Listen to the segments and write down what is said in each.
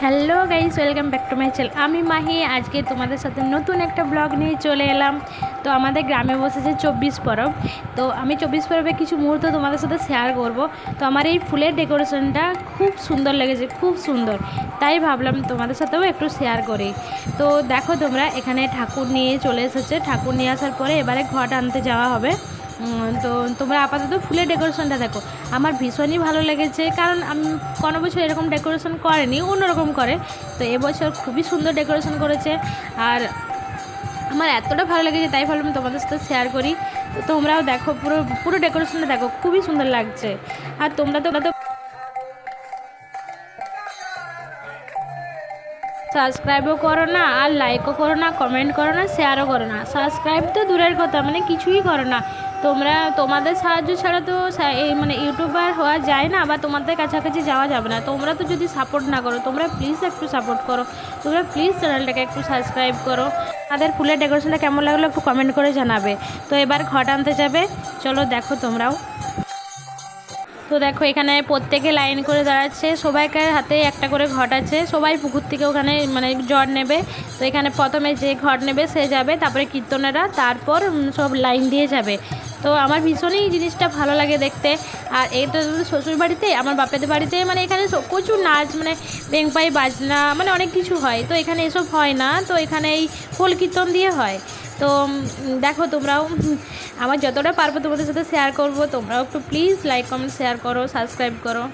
Hello guys, welcome back to my channel. আমি মাহি আজকে তোমাদের সাথে নতুন একটা ব্লগ নিয়ে চলে এলাম। তো আমাদের গ্রামে বসেছে 24 পরব। তো আমি 24 পরবে কিছু মুহূর্ত তোমাদের সাথে শেয়ার করব। তো আমার এই ফুলের ডেকোরেশনটা খুব সুন্দর লেগেছে, খুব সুন্দর, তাই ভাবলাম তোমাদের সাথেও একটু শেয়ার করি। তো দেখো তোমরা, এখানে ঠাকুর নিয়ে চলে এসেছে। ঠাকুর নিয়ে আসার পরে এবারে ঘট আনতে যাওয়া হবে। তো তোমরা আপাতত ফুলের ডেকোরেশনটা দেখো, আমার ভীষণই ভালো লেগেছে। কারণ আমি কোনো বছর এরকম ডেকোরেশন করেনি, অন্যরকম করে। তো এবছর খুবই সুন্দর ডেকোরেশন করেছে, আর আমার এতটা ভালো লেগেছে, তাই ভাবলাম তোমাদের সাথে শেয়ার করি। তো তোমরাও দেখো, পুরো পুরো ডেকোরেশনটা দেখো, খুবই সুন্দর লাগছে। আর তোমরা তো সাবস্ক্রাইবও করো না, আর লাইকও করো না, কমেন্ট করো না, শেয়ারও করো না। সাবস্ক্রাইব তো দূরের কথা, মানে কিছুই করো না। তোমাদের সাহায্য ছাড়া তো এই ইউটিউবার হওয়া যায় না, বা তোমাদের কাছাকাছি যাওয়া যাবে না। তোমরা তো যদি সাপোর্ট না করো, তোমরা প্লিজ একটু সাপোর্ট করো। তোমরা প্লিজ চ্যানেলটাকে একটু সাবস্ক্রাইব করো। তাদের ফুলের ডেকোরেশনটা কেমন লাগলো একটু কমেন্ট করে জানাবে। তো এবার ঘট আনতে যাবে, চলো দেখো তোমরাও। তো দেখো, এখানে প্রত্যেকে লাইন করে দাঁড়াচ্ছে, সবাইকার হাতে একটা করে ঘট আছে। সবাই পুকুর থেকে ওখানে জল নেবে। তো এখানে প্রথমে যে ঘট নেবে সে যাবে, তারপরে কীর্তনেরা, তারপর সব লাইন দিয়ে যাবে। তো আমার ভীষণই এই জিনিসটা ভালো লাগে দেখতে। আর এটা শ্বশুর বাড়িতে, আমার বাপেদের বাড়িতে এখানে প্রচুর নাচ, বেংপাই বাজনা, অনেক কিছু হয়। তো এখানে এসব হয় না, তো এখানে এই খোল কীর্তন দিয়ে হয়। তো দেখো তোমরাও, আমার যতটা পারবো তোমাদের সাথে শেয়ার করব। তোমরাও একটু প্লিজ লাইক, কমেন্ট, শেয়ার করো, সাবস্ক্রাইব করো।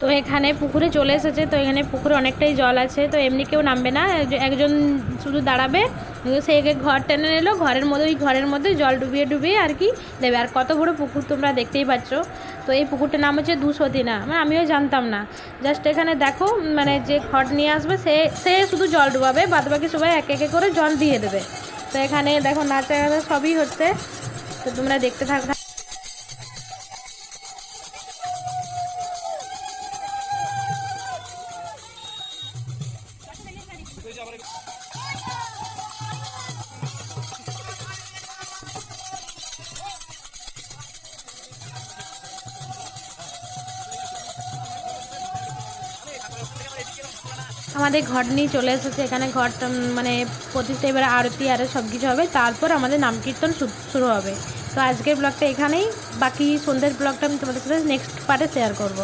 তো এখানে পুকুরে চলে এসেছে। তো এখানে পুকুরে অনেকটাই জল আছে। তো এমনি কেউ নামবে না, একজন শুধু দাঁড়াবে, সে ঘর টেনে নিল, ঘরের মধ্যে জল ডুবিয়ে ডুবিয়ে আর কি দেবে। আর কত বড় পুকুর তোমরা দেখতেই পাচ্ছ। তো এই পুকুরটার নাম হচ্ছে 200 না, আমিও জানতাম না। জাস্ট এখানে দেখো, যে ঘট নিয়ে আসবে সে শুধু জল ডুবাবে, বাদবাকি সবাই একে একে করে জল দিয়ে দেবে। তো এখানে দেখো নাচা সবই হচ্ছে। তো তোমরা দেখতে থাকবে। আমাদের ঘট নিয়ে চলে এসেছে। এখানে ঘট প্রতিষ্ঠা, এবারে আরতি আর সব কিছু হবে, তারপর আমাদের নাম কীর্তন শুরু হবে। তো আজকের ব্লগটা এখানেই, বাকি সন্ধ্যের ব্লগটা আমি তোমাদের সাথে নেক্সট পার্টে শেয়ার করব।